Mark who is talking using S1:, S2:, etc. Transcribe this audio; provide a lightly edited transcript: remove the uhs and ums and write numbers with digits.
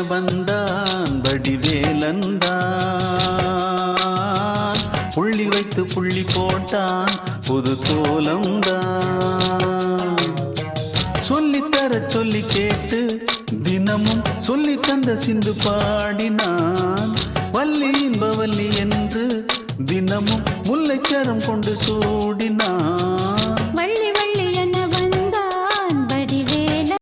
S1: வந்தான் வடிவேலந்தான், புள்ளி வைத்து புள்ளி போட்டான் புது கோலம்தான். சொல்லித்தர சொல்லி கேட்டு தினமும் சொல்லி தந்த சிந்து பாடினான், வள்ளி இன்பவல்லி என்று தினமும் முல்லைச்சரம் கொண்டு சூடினான்.